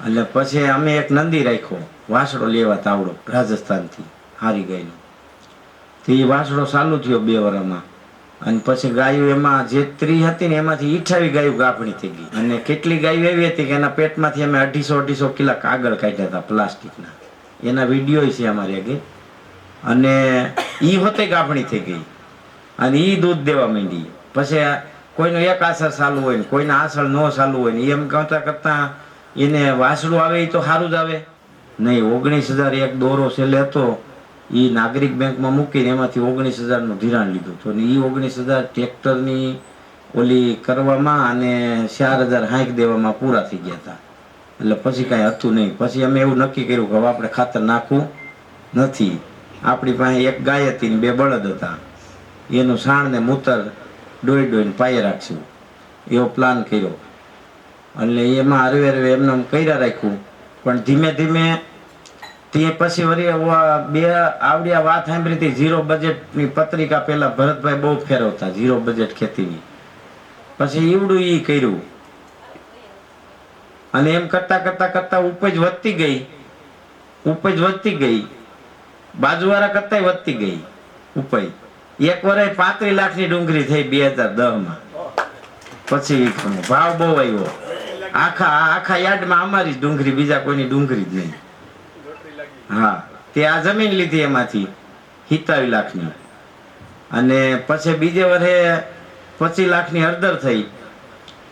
એટલે પછી અમે એક નંદી રાખ્યો, વાસડો લેવા તાવડો રાજસ્થાનથી હારી ગાયનો. તો એ વાસડો ચાલુ થયો 2 વર્ષમાં. અને પછી ગાયો એમાં જે 30 હતી ને એમાંથી 28 ગાયો ગાભણી થઈ ગઈ. અને કેટલી ગાયો એવી હતી કે એના પેટમાંથી અમે 250 કિલા કાગળ કાઢ્યા હતા પ્લાસ્ટિકના. એના વિડીયો છે અમારે આગળ. અને એ હોતે ગાભણી થઈ ગઈ અને એ દૂધ દેવા માંડી. પછી કોઈનો એક આસળ ચાલુ હોય ને કોઈના આસળ ન ચાલુ હોય ને એમ કરતા કરતા એને વાસડું આવે એ તો સારું જ આવે નહીં. 19,000 એક દોરો છેલ્લે હતો, એ નાગરિક બેંકમાં મૂકીને એમાંથી 19,000નું ધિરાણ લીધું તો એ 19,000 ટ્રેક્ટરની ઓલી કરવામાં અને 4,060 દેવામાં પૂરા થઈ ગયા હતા. એટલે પછી કાંઈ હતું નહીં. પછી અમે એવું નક્કી કર્યું કે હવે આપણે ખાતર નાખવું નથી. આપણી પાસે એક ગાય હતી ને 2 બળદ હતા, એનું સાણ ને મૂતર ડોઈને પાયે રાખશું એવો પ્લાન કર્યો. એટલે એમાં હરવે એમને કર્યા રાખ્યું. પણ ધીમે ધીમે તે પછી વળી 2 આવડિયા વાત સાંભળી હતી. 0 બજેટની પત્રિકા પેલા ભરતભાઈ બહુ ફેરવતા 0 બજેટ ખેતીની. પછી ઈવડું ઈ કર્યું અને એમ કરતા કરતા કરતા ઉપજ વધતી ગઈ. બાજુવાળા કરતા વધતી ગઈ ઉપજ. એક વર્ષે 35 લાખની ડુંગળી થઈ 2010માં. પછી ભાવ બહુ આવ્યો. આખા યાર્ડમાં અમારી ડુંગળી, બીજા કોઈની ડુંગળી જ નહીં. હા, તે આ જમીન લીધી એમાંથી 27 લાખની. અને પછી બીજે વર્ષે 25 લાખની હળદર થઈ.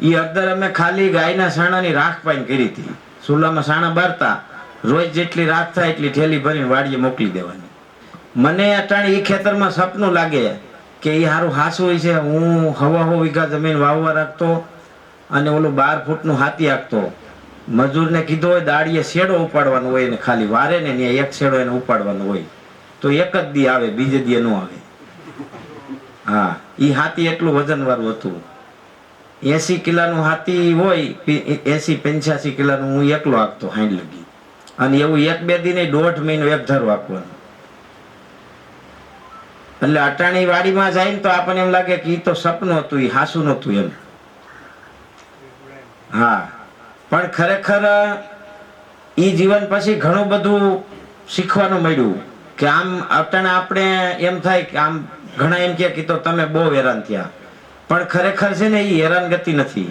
એ હળદર અમે ખાલી ગાયના સાણાની રાખ પાઈને કરી હતી. ચૂલામાં સાણા બારતા, રોજ જેટલી રાખ થાય એટલી થેલી ભરીને વાડીએ મોકલી દેવાની. મને અટાણે એ ખેતરમાં સપનું લાગે કે એ સારું હાસું હોય છે. હું 1.5 વીઘા જમીન વાવવા રાખતો અને ઓલું 12 ફૂટનું હાથી હાંકતો. મજૂરને કીધું હોય દાડીએ શેડો ઉપાડવાનો હોય ને ખાલી વારે ને ત્યાં એક શેડો એને ઉપાડવાનો હોય તો એક જ દી આવે, બીજે દી ન આવે. હા, એ હાથી એટલું વજન વાળું હતું. 80 કિલાનું હાથી હોય, 80-85 કિલાનું હું એકલો હાંકતો હાંડ લગી. અને એવું 1-2 દી નહીં, 1.5 મહિનો એક ધારું હાંકવાનું. એટલે અટાણી વાડીમાં જાય ને તો આપણને એમ લાગે કે એ તો સપનું હતું, એ હાસું નહોતું એમ. હા, પણ ખરેખર એ જીવન પછી ઘણું બધું શીખવાનું મળ્યું. કે આમ અટાણે આપણે એમ થાય કે આમ ઘણા એમ કે તો તમે બહુ હેરાન થયા, પણ ખરેખર છે ને એ હેરાનગતિ નથી.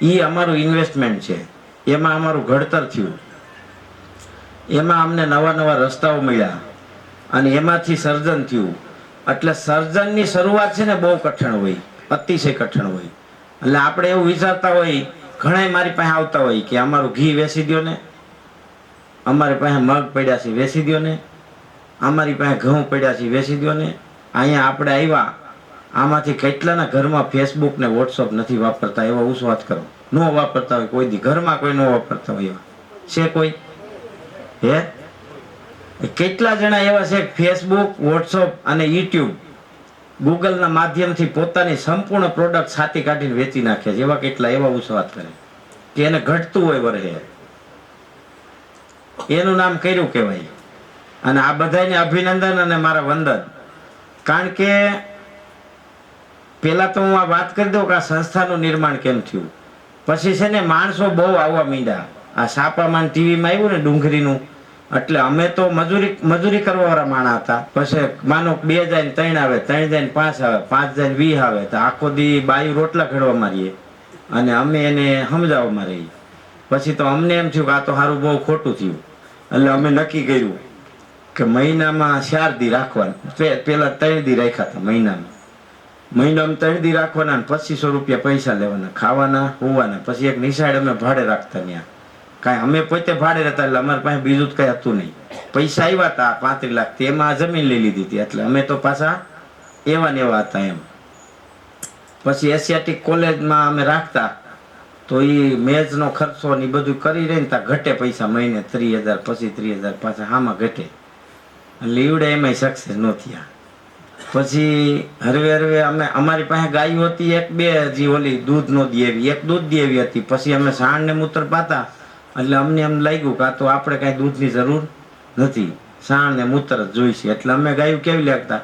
એ અમારું ઇન્વેસ્ટમેન્ટ છે. એમાં અમારું ઘડતર થયું. એમાં અમને નવા રસ્તાઓ મળ્યા અને એમાંથી સર્જન થયું. એટલે સર્જનની શરૂઆત છે ને બહુ કઠણ હોય, અતિશય કઠણ હોય. એટલે આપણે એવું વિચારતા હોય, ઘણા મારી પાસે આવતા હોય કે અમારું ઘી વેચી દો ને, અમારી પાસે મગ પડ્યા છે વેચી દો ને, અમારી પાસે ઘઉં પડ્યા છે વેચી દો ને. અહીંયા આપણે આવ્યા, આમાંથી કેટલાના ઘરમાં ફેસબુક ને વોટ્સઅપ નથી વાપરતા? એવા ઉસ વાત કરો. ન વાપરતા હોય કોઈ દી, ઘરમાં કોઈ ન વાપરતા હોય એવા છે કોઈ? હે, કેટલા જણા એવા છે ફેસબુક, વોટ્સઅપ અને યુટ્યુબ, ગૂગલના માધ્યમથી પોતાની સંપૂર્ણ પ્રોડક્ટ છાતી કાઢીને વેચી નાખે છે. એવા કેટલા એવા ઉસ વાત કરે કે એને ઘટતું હોય વરહે, એનું નામ કર્યું કહેવાય. અને આ બધાને અભિનંદન અને મારા વંદન. કારણ કે પેલા તો હું આ વાત કરી દઉં કે આ સંસ્થાનું નિર્માણ કેમ થયું. પછી છે ને માણસો બહુ આવવા માંડ્યા. આ છાપામાં ટીવીમાં આવ્યું ને ડુંગળીનું, એટલે અમે તો મજૂરી કરવા વાળા માણા હતા. પછી માનો 2 જાય ને 3 આવે, 3 જાય ને 5 આવે, 5 જાય ને 20 આવે, તો આખો દી બાયું રોટલા ખેડવા મારીએ અને અમે એને સમજાવવામાં રહીએ. પછી તો અમને એમ થયું કે આ તો સારું બહુ ખોટું થયું. એટલે અમે નક્કી કર્યું કે મહિનામાં 4 દી રાખવાના. પેલા 3 દી રાખ્યા હતા. મહિનામાં 3 દી રાખવાના, 2500 રૂપિયા પૈસા લેવાના, ખાવાના, હોવાના. પછી એક નિશાળ અમે ભાડે રાખતા. ત્યાં કાંઈ અમે પોતે ભાડે રહેતા, એટલે અમારી પાસે બીજું કઈ હતું નહીં. પૈસા આવ્યા હતા 35 લાખ, તેમાં જમીન લઈ લીધી હતી. એટલે અમે તો પાછા એવા ને એવા હતા એમ. પછી એશિયાટિક કોલેજમાં અમે રાખતા, તો એ મેચનો ખર્ચો ને બધું કરી રહી ને ત્યાં ઘટે પૈસા. મહિને 30,000, પછી 30,000 પાછા આમાં ઘટે. એટલે એવડે એમાં સક્સેસ ન થયા. પછી હરવે અમે, અમારી પાસે ગાયો હતી 1-2, હજી ઓલી દૂધ નો દે એવી, એક દૂધ દે એવી હતી. પછી અમે સાણ ને મૂત્ર પાતા, એટલે અમને એમ લાગ્યું કે આ તો આપણે કાંઈ દૂધની જરૂર નથી, સાણ ને મૂત્ર જ જોઈશે. એટલે અમે ગાયું કેવી લાગતા,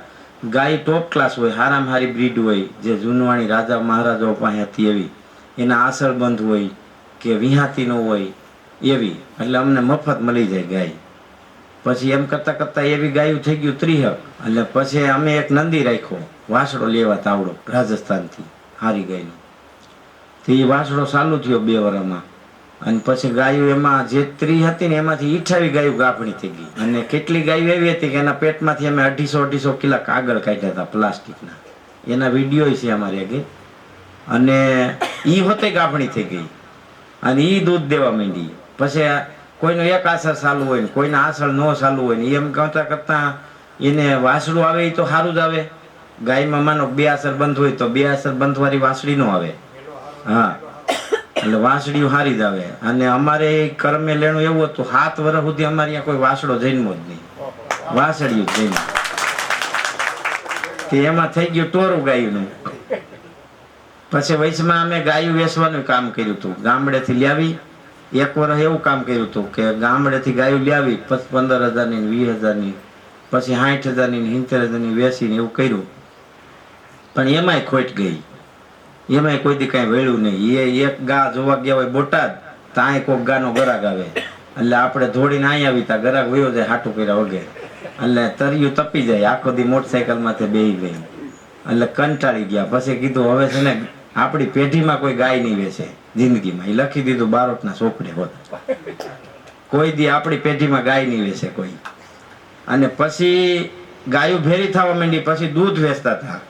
ગાય ટોપ ક્લાસ હોય, હારામાં હારી બ્રીડ હોય, જે જૂનવાણી રાજા મહારાજાઓ પાસે હતી એવી. એના આસળ બંધ હોય કે વિહાતી નો હોય, એવી, એટલે અમને મફત મળી જાય ગાય. પછી એમ કરતાં કરતાં એવી ગાયું થઈ ગયું 30. એટલે પછી અમે એક નંદી રાખ્યો, વાસડો લેવા તાવડો રાજસ્થાનથી હારી ગાયનો. તો એ વાસડો ચાલુ થયો 2 વર્ષમાં. અને પછી ગાયું એમાં જે 30 હતી ને એમાંથી 28 ગાયું ગાભણી થઈ ગઈ. અને કેટલી ગાયો એવી હતી કે એના પેટમાંથી અમે 250 કિલા કાગળ કાઢ્યા હતા પ્લાસ્ટિકના. એના વિડીયો છે અમારે આગળ. અને એ હોતે ગાભણી થઈ ગઈ અને એ દૂધ દેવા માંડી. પછી કોઈનો એક આસળ ચાલુ હોય ને કોઈના આસળ ન ચાલુ હોય ને એમ કરતાં કરતાં એને વાસડું આવે એ તો સારું જ આવે. ગાયમાં માનો 2 આસળ બંધ હોય તો 2 આસળ બંધવાળી વાસળી ન આવે. હા, એટલે વાસળીઓ સારી જ આવે. અને અમારે કર્મે લેણું એવું હતું, 7 વર્ષ સુધી અમારે અહીંયા કોઈ વાસડો જન્મો જ નહીં, વાસળીઓ જ જન્મ. તે એમાં થઈ ગયું ટોરું ગાયનું. પછી વયસમાં અમે ગાયું વેચવાનું કામ કર્યું હતું. ગામડેથી લાવી 1 વર્ષ એવું કામ કર્યું હતું કે ગામડેથી ગાયું લાવી 15,000ની 20,000ની, પછી 60,000ની 70,000ની વેચીને એવું કર્યું. પણ એમાંય ખોટ ગઈ. એમાંય કોઈ દી કાંઈ વળ્યું નહીં. એ એક ગા જોવા ગયા હોય બોટાદ, ત્યાં કોઈક ગાનો ગરાક આવે એટલે આપણે દોડીને અહીં આવી ત્યાં ગરાક વયો જાય હાટું કર્યા વગેરે. એટલે તરિયું તપી જાય, આખો દી મોટરસાયકલમાંથી બેહી ગઈ. એટલે કંટાળી ગયા. પછી કીધું હવે છે ને આપણી પેઢીમાં કોઈ ગાય નહીં વેચે જિંદગીમાં. એ લખી દીધું બારોટના ચોપડે હોત, કોઈ દી આપણી પેઢીમાં ગાય નહીં વેચે કોઈ. અને પછી ગાયું ભેરી થવા માંડી. પછી દૂધ વેચતા હતા.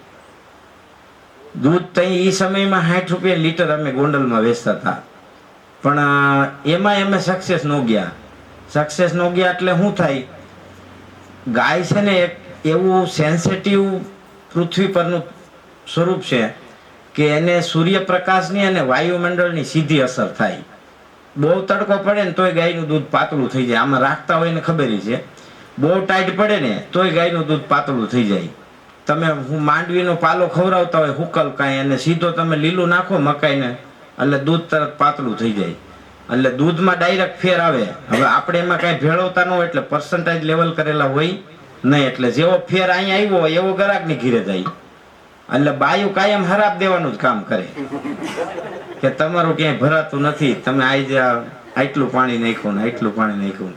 દૂધ ત્યાં એ સમયમાં 60 રૂપિયા લીટર અમે ગોંડલમાં વેચતા હતા. પણ એમાં અમે સક્સેસ ન ગયા. સક્સેસ ન ગયા એટલે શું થાય, ગાય છે ને એક એવું સેન્સિટિવ પૃથ્વી પરનું સ્વરૂપ છે કે એને સૂર્યપ્રકાશની અને વાયુમંડળની સીધી અસર થાય. બહુ તડકો પડે ને તોય ગાયનું દૂધ પાતળું થઈ જાય. આમાં રાખતા હોય ને ખબર છે. બહુ ટાઈટ પડે ને તોય ગાયનું દૂધ પાતળું થઈ જાય. તમે માંડવીનો પાલો ખવડાવતા હોય હુકલ કાંઈ અને સીધો તમે લીલું નાખો મકાઈને એટલે દૂધ તરત પાતળું થઈ જાય. એટલે દૂધમાં ડાયરેક્ટ ફેર આવે. હવે આપણે એમાં કાંઈ ભેળવતા ન હોય એટલે પર્સન્ટેજ લેવલ કરેલા હોય નહીં. એટલે જેવો ફેર અહીંયા આવ્યો હોય એવો ગરાકની ઘીરે જાય. એટલે બાયું કાયમ હરાબ દેવાનું જ કામ કરે કે તમારું ક્યાંય ભરાતું નથી, તમે આજે આટલું પાણી નાખ્યું ને આટલું પાણી નાખ્યું.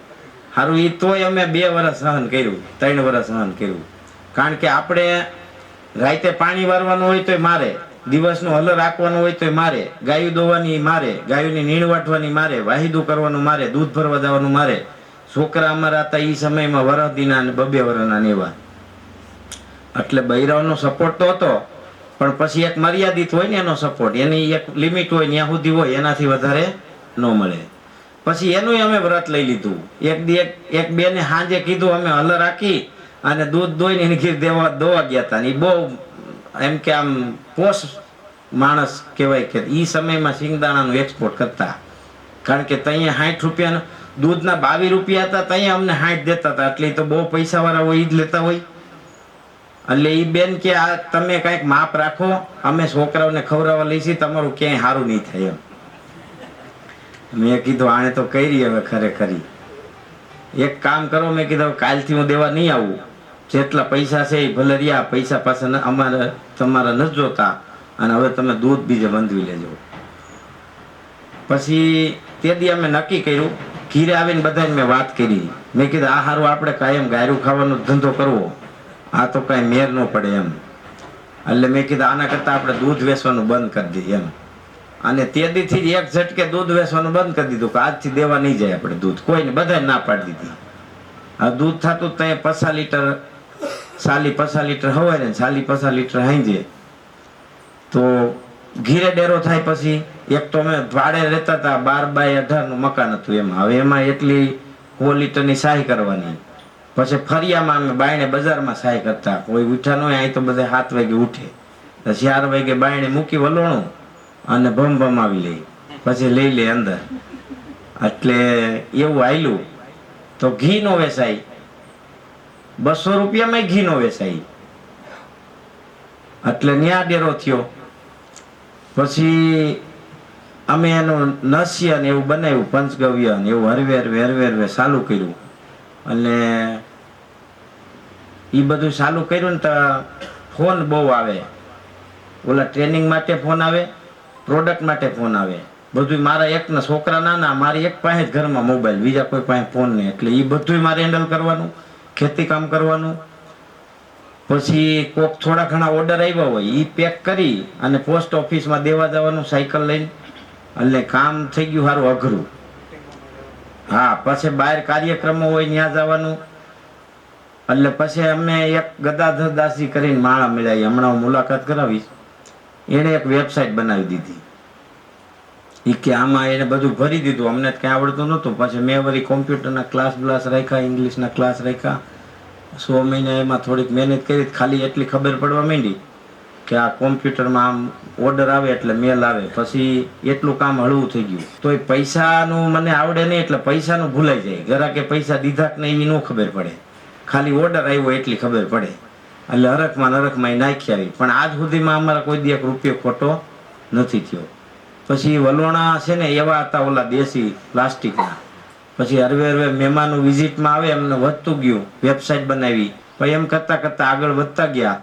સારું, એ તોય અમે 2 વર્ષ સહન કર્યું, 3 વર્ષ સહન કર્યું. કારણ કે આપણે રાતે પાણી વારવાનું હોય તોય મારે, દિવસનું હલ રાખવાનું હોય તોય મારે, ગાયું દોવાની મારે, ગાયોની નીણ વાટવાની મારે, વાહિદું કરવાનું મારે, દૂધ ભરવા જવાનું મારે. છોકરા અમારા હતા એ સમયમાં વરસદીના અને 2 વર્ષના ને એવા. એટલે બૈરાઓનો સપોર્ટ તો હતો પણ પછી એક મર્યાદિત હોય ને એનો સપોર્ટ, એની એક લિમિટ હોય ત્યાં સુધી હોય, એનાથી વધારે ન મળે. પછી એનું અમે વ્રત લઈ લીધું. એક બેને સાંજે કીધું, અમે હલ રાખી અને દૂધ દોઈને એની ઘીર દોવા ગયા હતા. એ બહુ એમ કે આમ પોષ માણસ કહેવાય કે એ સમયમાં સિંગદાણાનું એક્સપોર્ટ કરતા. કારણ કે ત્યાં 60 રૂપિયાનું દૂધના 22 રૂપિયા હતા, ત્યાં અમને 60 દેતા હતા. એટલે તો બહુ પૈસાવાળા હોય એ જ લેતા હોય. એટલે એ બેન કે આ તમે કંઈક માપ રાખો, અમે છોકરાઓને ખવડાવવા લઈશી, તમારું ક્યાંય સારું નહીં થાય એમ. મેં કીધું આને તો કરી હવે ખરેખરી એક કામ કરો. મેં કીધું કાલથી હું દેવા નહીં આવું, જેટલા પૈસા છે એ ભલે રહ્યા, પૈસા પાછા અમારે તમારા નથી જોતા અને હવે તમે દૂધ બીજે બંધવી લેજો. પછી તે દી અમે નક્કી કર્યું, ઘીરે આવીને બધાને મેં વાત કરી. મેં કીધું આ સારું આપણે કાયમ ગાયરું ખાવાનો ધંધો કરવો, આ તો કાંઈ મેર ન પડે એમ. એટલે મેં કીધું આના કરતાં આપણે દૂધ વેચવાનું બંધ કરી દઈએ એમ. અને તે દીથી જ એક ઝટકે દૂધ વેચવાનું બંધ કરી દીધું કે આજથી દેવા નહીં જાય આપણે દૂધ. કોઈને બધાને ના પાડી દીધી. આ દૂધ થતું ત્યાં 50 લીટર 50 લીટર હવાય ને 50 લીટર હાંજે. તો ઘીરે ડેરો થાય. પછી એક તો અમે ભાડે રહેતા હતા, 12 બાય 18 મકાન હતું એમાં. હવે એમાં એટલી 100 લીટરની સાહી કરવાની. પછી ફરિયામાં અમે બાયણે બજારમાં સાહી કરતા. કોઈ ઉઠા ન હોય, અહીં તો બધા 7 વાગે ઉઠે, 4 વાગે બાયણે મૂકી વલોણું અને ભમ આવી લઈ, પછી લઈ લે અંદર. એટલે એવું આયલું. તો ઘી નો વેચાય, 200 રૂપિયામાં ઘી નો વેચાય. એટલે ન્યા ડેરો થયો. પછી અમે એનું નસ્ય ને એવું બનાવ્યું, પંચગવ્ય ને એવું હરવે ચાલુ કર્યું. અને એ બધું ચાલુ કર્યું ને તો ફોન બહુ આવે. ઓલા ટ્રેનિંગ માટે ફોન આવે, પ્રોડક્ટ માટે ફોન આવે, બધું મારા એકના છોકરા નાના, મારી એક પાસે જ ઘરમાં મોબાઈલ, બીજા કોઈ પાસે ફોન નહીં. એટલે એ બધું મારે હેન્ડલ કરવાનું, ખેતી કામ કરવાનું. પછી કોક થોડા ઘણા ઓર્ડર આવ્યા હોય એ પેક કરી અને પોસ્ટ ઓફિસમાં દેવા જવાનું સાયકલ લઈને. એટલે કામ થઈ ગયું સારું અઘરું. હા, પછી બહાર કાર્યક્રમો હોય ત્યાં જવાનું. એટલે પછી અમે એક ગદાધર દાસી કરીને માળા મળ્યા, હમણાં હું મુલાકાત કરાવીશ. એને એક વેબસાઇટ બનાવી દીધી. એ કે આમાં એને બધું ભરી દીધું, અમને કંઈ આવડતું નહોતું. પછી મેં વળી કોમ્પ્યુટરના ક્લાસ રાખ્યા, ઇંગ્લિશના ક્લાસ રાખ્યા. 6 મહિના એમાં થોડીક મહેનત કરી, ખાલી એટલી ખબર પડવા માંડી કે આ કોમ્પ્યુટરમાં આમ ઓર્ડર આવે એટલે મેલ આવે. પછી એટલું કામ હળવું થઈ ગયું. તો એ પૈસાનું મને આવડે નહીં એટલે પૈસાનું ભૂલાઈ જાય. ગ્રાહકે પૈસા દીધા કે નહીં એવી ન ખબર પડે, ખાલી ઓર્ડર આવ્યો એટલી ખબર પડે. એટલે હરખમાં એ નાખી આવી. પણ આજ સુધીમાં અમારા કોઈ દી 1 રૂપિયો ખોટો નથી થયો. પછી વલોણા છે ને એવા હતા ઓલા દેશી પ્લાસ્ટિકના. પછી હરવે મહેમાનો વિઝિટમાં આવે એમને વધતું ગયું, વેબસાઇટ બનાવી. પછી એમ કરતા આગળ વધતા ગયા.